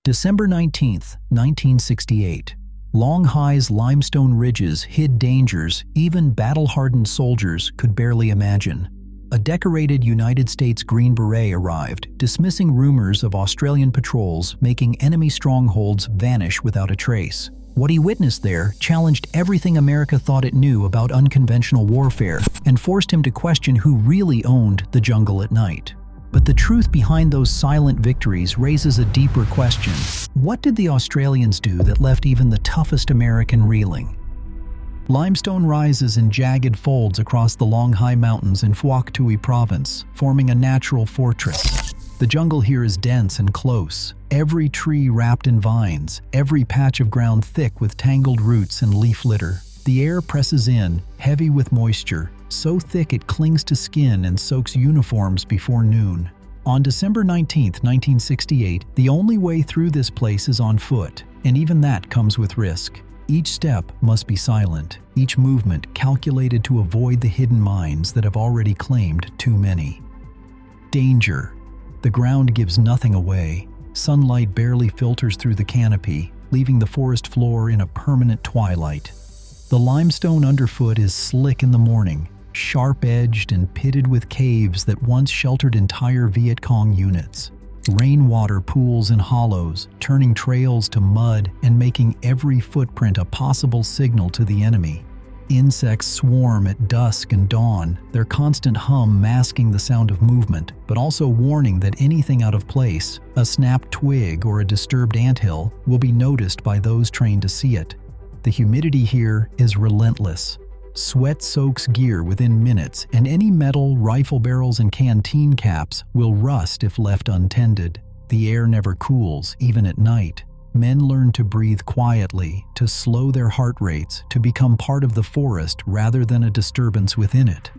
December 19, 1968. Longhai's limestone ridges hid dangers even battle-hardened soldiers could barely imagine. A decorated United States Green Beret arrived, dismissing rumors of Australian patrols making enemy strongholds vanish without a trace. What he witnessed there challenged everything America thought it knew about unconventional warfare and forced him to question who really owned the jungle at night. But the truth behind those silent victories raises a deeper question. What did the Australians do that left even the toughest American reeling? Limestone rises in jagged folds across the Longhai Mountains in Phuoc Tuy Province, forming a natural fortress. The jungle here is dense and close, every tree wrapped in vines, every patch of ground thick with tangled roots and leaf litter. The air presses in, heavy with moisture, so thick it clings to skin and soaks uniforms before noon. On December 19, 1968, the only way through this place is on foot, and even that comes with risk. Each step must be silent, each movement calculated to avoid the hidden mines that have already claimed too many. Danger. The ground gives nothing away. Sunlight barely filters through the canopy, leaving the forest floor in a permanent twilight. The limestone underfoot is slick in the morning, sharp-edged and pitted with caves that once sheltered entire Viet Cong units. Rainwater pools in hollows, turning trails to mud and making every footprint a possible signal to the enemy. Insects swarm at dusk and dawn, their constant hum masking the sound of movement, but also warning that anything out of place, a snapped twig or a disturbed anthill, will be noticed by those trained to see it. The humidity here is relentless. Sweat soaks gear within minutes, and any metal, rifle barrels, and canteen caps will rust if left untended. The air never cools, even at night. Men learn to breathe quietly, to slow their heart rates, to become part of the forest rather than a disturbance within it.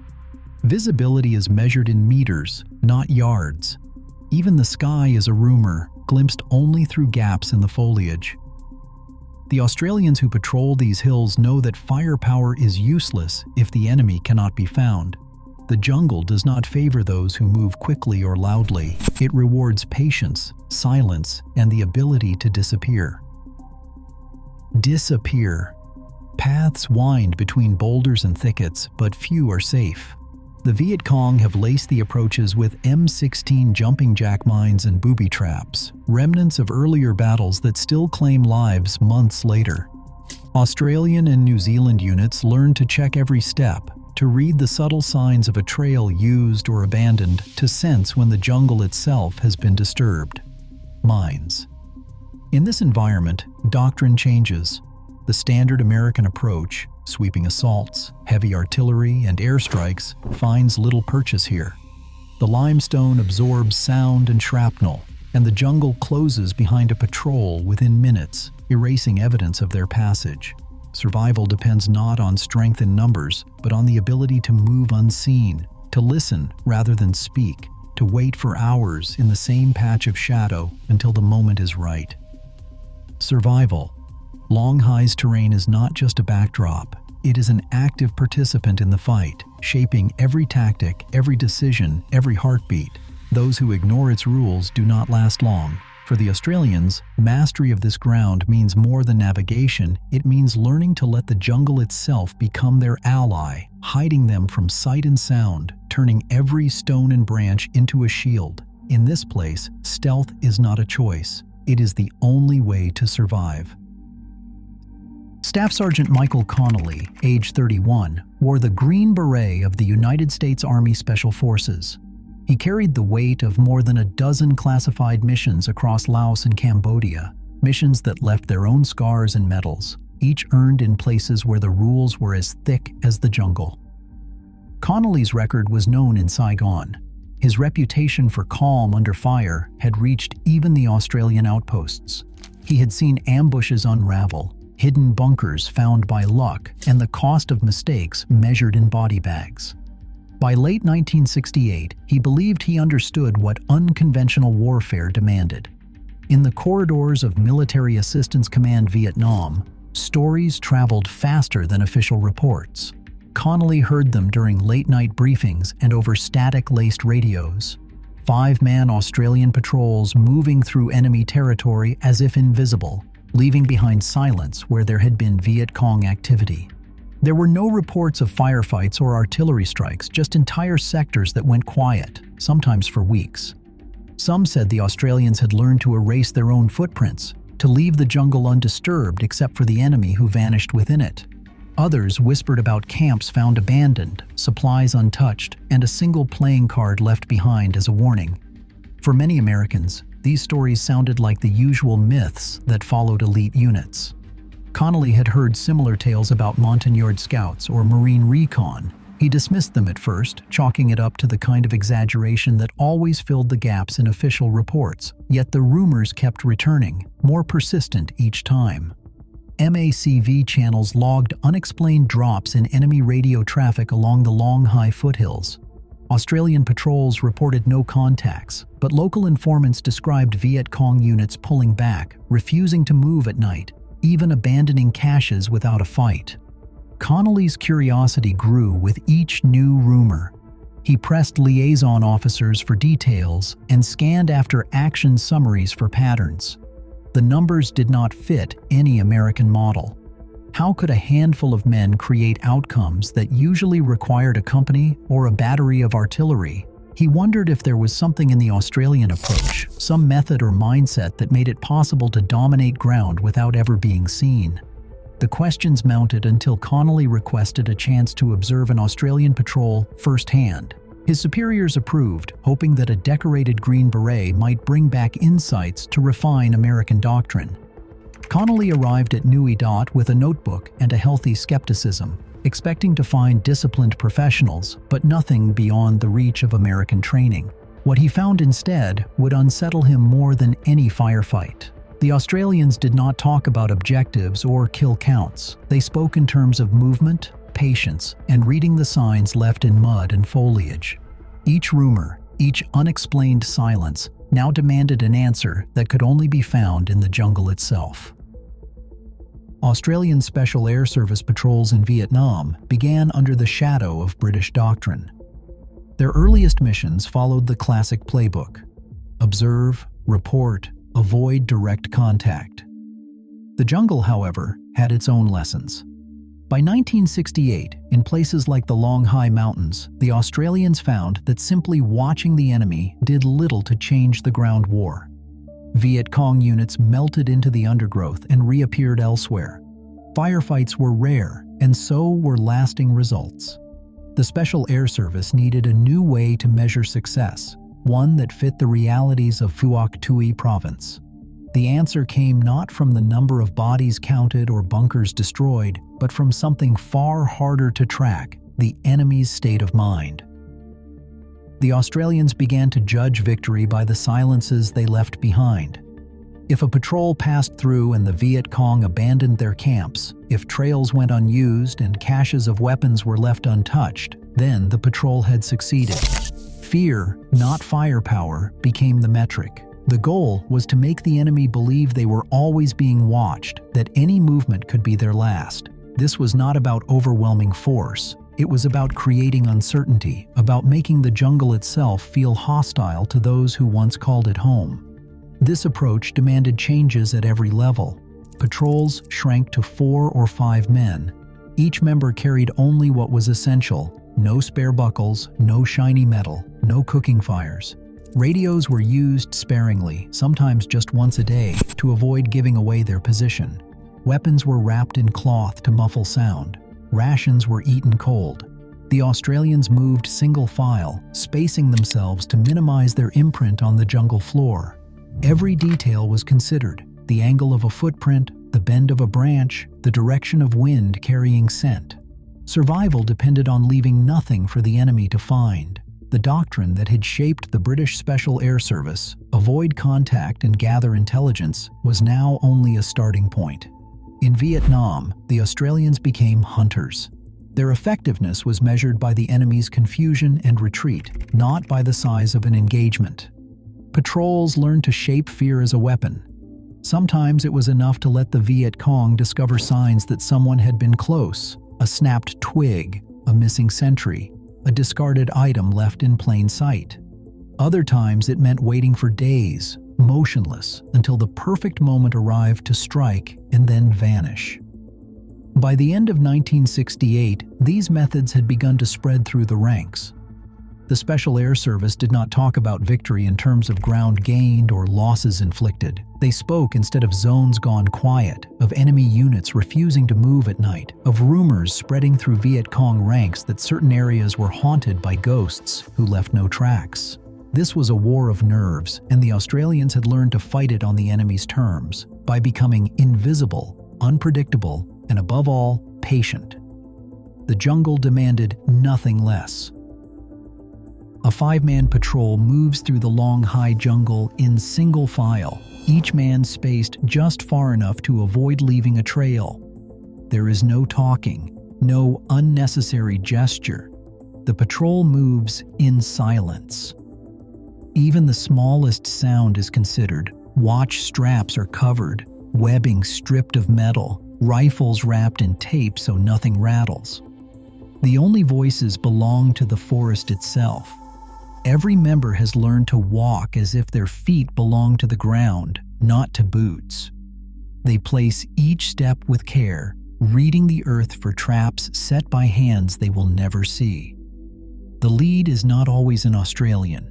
Visibility is measured in meters, not yards. Even the sky is a rumor, glimpsed only through gaps in the foliage. The Australians who patrol these hills know that firepower is useless if the enemy cannot be found. The jungle does not favor those who move quickly or loudly. It rewards patience, silence, and the ability to disappear. Disappear. Paths wind between boulders and thickets, but few are safe. The Viet Cong have laced the approaches with M16 jumping jack mines and booby traps, remnants of earlier battles that still claim lives months later. Australian and New Zealand units learn to check every step, to read the subtle signs of a trail used or abandoned, to sense when the jungle itself has been disturbed. Mines. In this environment, doctrine changes. The standard American approach, sweeping assaults, heavy artillery, and airstrikes, finds little purchase here. The limestone absorbs sound and shrapnel, and the jungle closes behind a patrol within minutes, erasing evidence of their passage. Survival depends not on strength in numbers, but on the ability to move unseen, to listen rather than speak, to wait for hours in the same patch of shadow until the moment is right. Survival. Longhai's terrain is not just a backdrop. It is an active participant in the fight, shaping every tactic, every decision, every heartbeat. Those who ignore its rules do not last long. For the Australians, mastery of this ground means more than navigation. It means learning to let the jungle itself become their ally, hiding them from sight and sound, turning every stone and branch into a shield. In this place, stealth is not a choice. It is the only way to survive. Staff Sergeant Michael Connolly, age 31, wore the Green Beret of the United States Army Special Forces. He carried the weight of more than a dozen classified missions across Laos and Cambodia, missions that left their own scars and medals, each earned in places where the rules were as thick as the jungle. Connolly's record was known in Saigon. His reputation for calm under fire had reached even the Australian outposts. He had seen ambushes unravel, hidden bunkers found by luck, and the cost of mistakes measured in body bags. By late 1968, he believed he understood what unconventional warfare demanded. In the corridors of Military Assistance Command Vietnam, stories traveled faster than official reports. Connolly heard them during late-night briefings and over static-laced radios. 5-man Australian patrols moving through enemy territory as if invisible, leaving behind silence where there had been Viet Cong activity. There were no reports of firefights or artillery strikes, just entire sectors that went quiet, sometimes for weeks. Some said the Australians had learned to erase their own footprints, to leave the jungle undisturbed except for the enemy who vanished within it. Others whispered about camps found abandoned, supplies untouched, and a single playing card left behind as a warning. For many Americans, these stories sounded like the usual myths that followed elite units. Connolly had heard similar tales about Montagnard scouts or Marine recon. He dismissed them at first, chalking it up to the kind of exaggeration that always filled the gaps in official reports. Yet the rumors kept returning, more persistent each time. MACV channels logged unexplained drops in enemy radio traffic along the Long Hai foothills. Australian patrols reported no contacts, but local informants described Viet Cong units pulling back, refusing to move at night, even abandoning caches without a fight. Connolly's curiosity grew with each new rumor. He pressed liaison officers for details and scanned after action summaries for patterns. The numbers did not fit any American model. How could a handful of men create outcomes that usually required a company or a battery of artillery? He wondered if there was something in the Australian approach, some method or mindset that made it possible to dominate ground without ever being seen. The questions mounted until Connolly requested a chance to observe an Australian patrol firsthand. His superiors approved, hoping that a decorated Green Beret might bring back insights to refine American doctrine. Connolly arrived at Nui Dat with a notebook and a healthy skepticism, expecting to find disciplined professionals, but nothing beyond the reach of American training. What he found instead would unsettle him more than any firefight. The Australians did not talk about objectives or kill counts. They spoke in terms of movement, patience, and reading the signs left in mud and foliage. Each rumor, each unexplained silence, now demanded an answer that could only be found in the jungle itself. Australian Special Air Service patrols in Vietnam began under the shadow of British doctrine. Their earliest missions followed the classic playbook: observe, report, avoid direct contact. The jungle, however, had its own lessons. By 1968, in places like the Long Hai Mountains, the Australians found that simply watching the enemy did little to change the ground war. Viet Cong units melted into the undergrowth and reappeared elsewhere. Firefights were rare, and so were lasting results. The Special Air Service needed a new way to measure success, one that fit the realities of Phuoc Tuy province. The answer came not from the number of bodies counted or bunkers destroyed, but from something far harder to track: the enemy's state of mind. The Australians began to judge victory by the silences they left behind. If a patrol passed through and the Viet Cong abandoned their camps, if trails went unused and caches of weapons were left untouched, then the patrol had succeeded. Fear, not firepower, became the metric. The goal was to make the enemy believe they were always being watched, that any movement could be their last. This was not about overwhelming force. It was about creating uncertainty, about making the jungle itself feel hostile to those who once called it home. This approach demanded changes at every level. Patrols shrank to 4 or 5 men. Each member carried only what was essential: no spare buckles, no shiny metal, no cooking fires. Radios were used sparingly, sometimes just once a day, to avoid giving away their position. Weapons were wrapped in cloth to muffle sound. Rations were eaten cold. The Australians moved single file, spacing themselves to minimize their imprint on the jungle floor. Every detail was considered: the angle of a footprint, the bend of a branch, the direction of wind carrying scent. Survival depended on leaving nothing for the enemy to find. The doctrine that had shaped the British Special Air Service, avoid contact and gather intelligence, was now only a starting point. In Vietnam, the Australians became hunters. Their effectiveness was measured by the enemy's confusion and retreat, not by the size of an engagement. Patrols learned to shape fear as a weapon. Sometimes it was enough to let the Viet Cong discover signs that someone had been close: a snapped twig, a missing sentry, a discarded item left in plain sight. Other times it meant waiting for days, motionless, until the perfect moment arrived to strike and then vanish. By the end of 1968, these methods had begun to spread through the ranks. The Special Air Service did not talk about victory in terms of ground gained or losses inflicted. They spoke, instead of zones gone quiet, of enemy units refusing to move at night, of rumors spreading through Viet Cong ranks that certain areas were haunted by ghosts who left no tracks. This was a war of nerves, and the Australians had learned to fight it on the enemy's terms, by becoming invisible, unpredictable, and above all, patient. The jungle demanded nothing less. A 5-man patrol moves through the long, high jungle in single file, each man spaced just far enough to avoid leaving a trail. There is no talking, no unnecessary gesture. The patrol moves in silence. Even the smallest sound is considered. Watch straps are covered, webbing stripped of metal, rifles wrapped in tape so nothing rattles. The only voices belong to the forest itself. Every member has learned to walk as if their feet belong to the ground, not to boots. They place each step with care, reading the earth for traps set by hands they will never see. The lead is not always an Australian.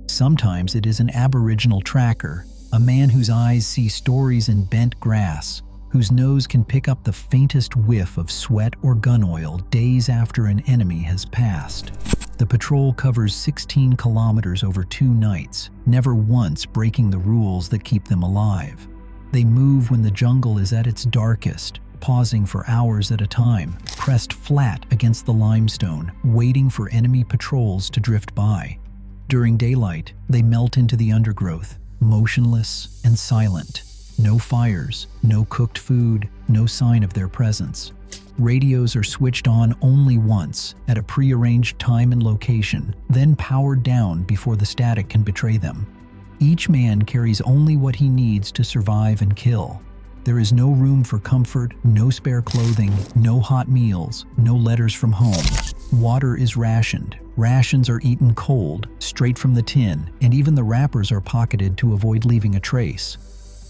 Sometimes it is an Aboriginal tracker, a man whose eyes see stories in bent grass, whose nose can pick up the faintest whiff of sweat or gun oil days after an enemy has passed. The patrol covers 16 kilometers over 2 nights, never once breaking the rules that keep them alive. They move when the jungle is at its darkest, pausing for hours at a time, pressed flat against the limestone, waiting for enemy patrols to drift by. During daylight, they melt into the undergrowth, motionless and silent. No fires, no cooked food, no sign of their presence. Radios are switched on only once, at a prearranged time and location, then powered down before the static can betray them. Each man carries only what he needs to survive and kill. There is no room for comfort, no spare clothing, no hot meals, no letters from home. Water is rationed. Rations are eaten cold, straight from the tin, and even the wrappers are pocketed to avoid leaving a trace.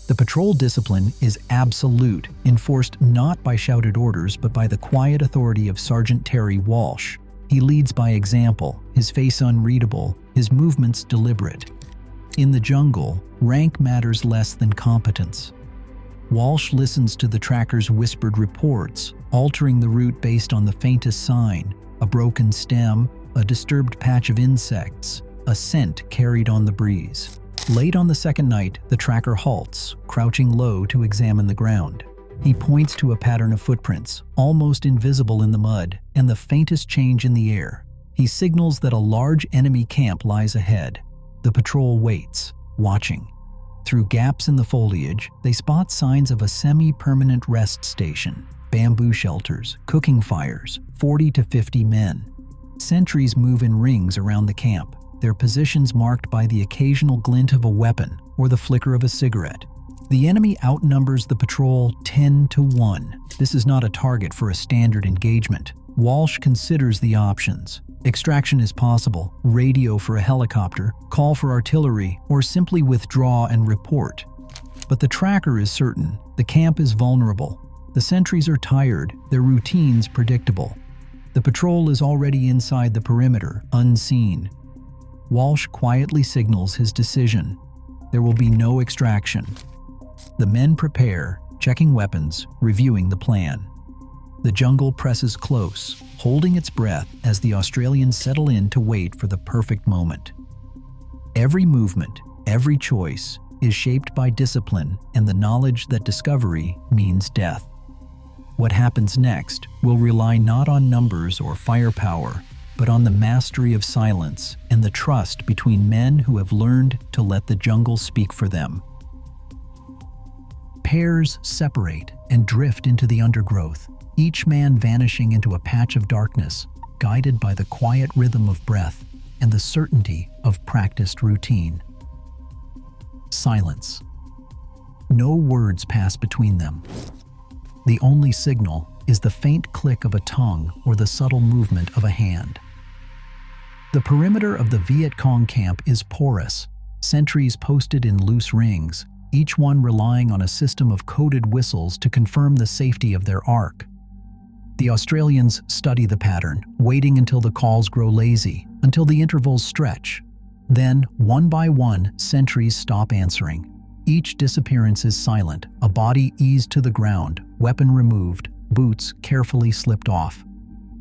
The patrol discipline is absolute, enforced not by shouted orders but by the quiet authority of Sergeant Terry Walsh. He leads by example, his face unreadable, his movements deliberate. In the jungle, rank matters less than competence. Walsh listens to the tracker's whispered reports, altering the route based on the faintest sign, a broken stem, a disturbed patch of insects, a scent carried on the breeze. Late on the second night, the tracker halts, crouching low to examine the ground. He points to a pattern of footprints, almost invisible in the mud, and the faintest change in the air. He signals that a large enemy camp lies ahead. The patrol waits, watching. Through gaps in the foliage, they spot signs of a semi-permanent rest station, bamboo shelters, cooking fires, 40 to 50 men. Sentries move in rings around the camp, their positions marked by the occasional glint of a weapon or the flicker of a cigarette. The enemy outnumbers the patrol 10 to 1. This is not a target for a standard engagement. Walsh considers the options. Extraction is possible, radio for a helicopter, call for artillery, or simply withdraw and report. But the tracker is certain. The camp is vulnerable. The sentries are tired, their routines predictable. The patrol is already inside the perimeter, unseen. Walsh quietly signals his decision. There will be no extraction. The men prepare, checking weapons, reviewing the plan. The jungle presses close, holding its breath as the Australians settle in to wait for the perfect moment. Every movement, every choice, is shaped by discipline and the knowledge that discovery means death. What happens next will rely not on numbers or firepower, but on the mastery of silence and the trust between men who have learned to let the jungle speak for them. Pairs separate and drift into the undergrowth, each man vanishing into a patch of darkness, guided by the quiet rhythm of breath and the certainty of practiced routine. Silence. No words pass between them. The only signal is the faint click of a tongue or the subtle movement of a hand. The perimeter of the Viet Cong camp is porous, sentries posted in loose rings, each one relying on a system of coded whistles to confirm the safety of their arc. The Australians study the pattern, waiting until the calls grow lazy, until the intervals stretch. Then, one by one, sentries stop answering. Each disappearance is silent, a body eased to the ground, weapon removed, boots carefully slipped off.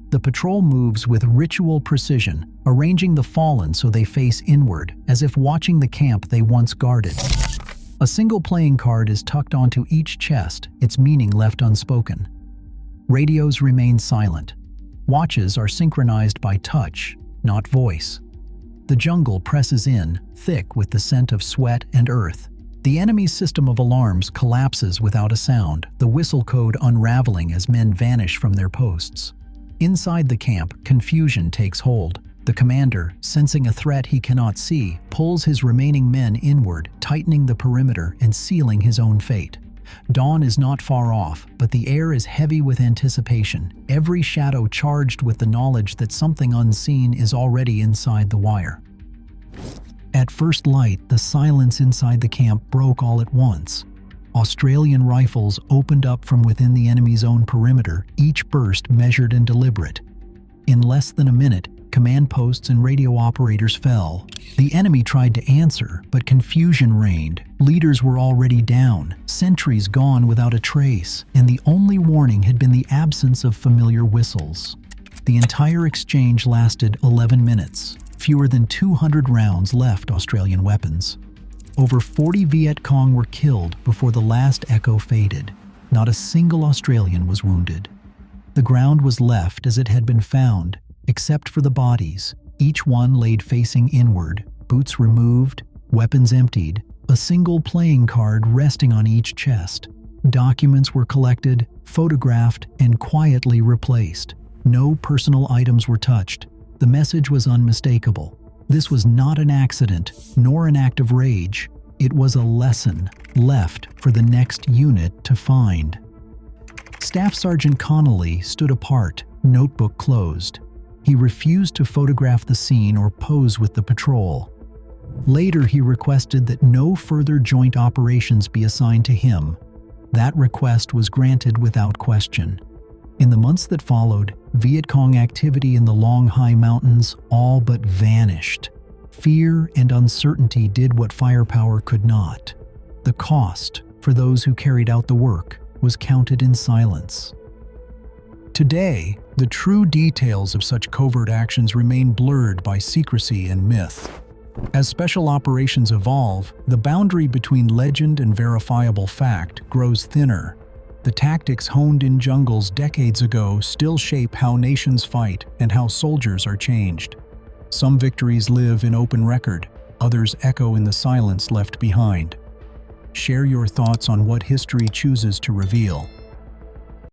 The patrol moves with ritual precision, arranging the fallen so they face inward, as if watching the camp they once guarded. A single playing card is tucked onto each chest, its meaning left unspoken. Radios remain silent. Watches are synchronized by touch, not voice. The jungle presses in, thick with the scent of sweat and earth. The enemy's system of alarms collapses without a sound, the whistle code unraveling as men vanish from their posts. Inside the camp, confusion takes hold. The commander, sensing a threat he cannot see, pulls his remaining men inward, tightening the perimeter and sealing his own fate. Dawn is not far off, but the air is heavy with anticipation, every shadow charged with the knowledge that something unseen is already inside the wire. At first light, the silence inside the camp broke all at once. Australian rifles opened up from within the enemy's own perimeter, each burst measured and deliberate. In less than a minute, command posts and radio operators fell. The enemy tried to answer, but confusion reigned. Leaders were already down, sentries gone without a trace, and the only warning had been the absence of familiar whistles. The entire exchange lasted 11 minutes. Fewer than 200 rounds left Australian weapons. Over 40 Viet Cong were killed before the last echo faded. Not a single Australian was wounded. The ground was left as it had been found, except for the bodies, each one laid facing inward, boots removed, weapons emptied, a single playing card resting on each chest. Documents were collected, photographed, and quietly replaced. No personal items were touched. The message was unmistakable. This was not an accident, nor an act of rage. It was a lesson left for the next unit to find. Staff Sergeant Connolly stood apart, notebook closed. He refused to photograph the scene or pose with the patrol. Later, he requested that no further joint operations be assigned to him. That request was granted without question. In the months that followed, Viet Cong activity in the Long Hai Mountains all but vanished. Fear and uncertainty did what firepower could not. The cost, for those who carried out the work, was counted in silence. Today, the true details of such covert actions remain blurred by secrecy and myth. As special operations evolve, the boundary between legend and verifiable fact grows thinner. The tactics honed in jungles decades ago still shape how nations fight and how soldiers are changed. Some victories live in open record, others echo in the silence left behind. Share your thoughts on what history chooses to reveal.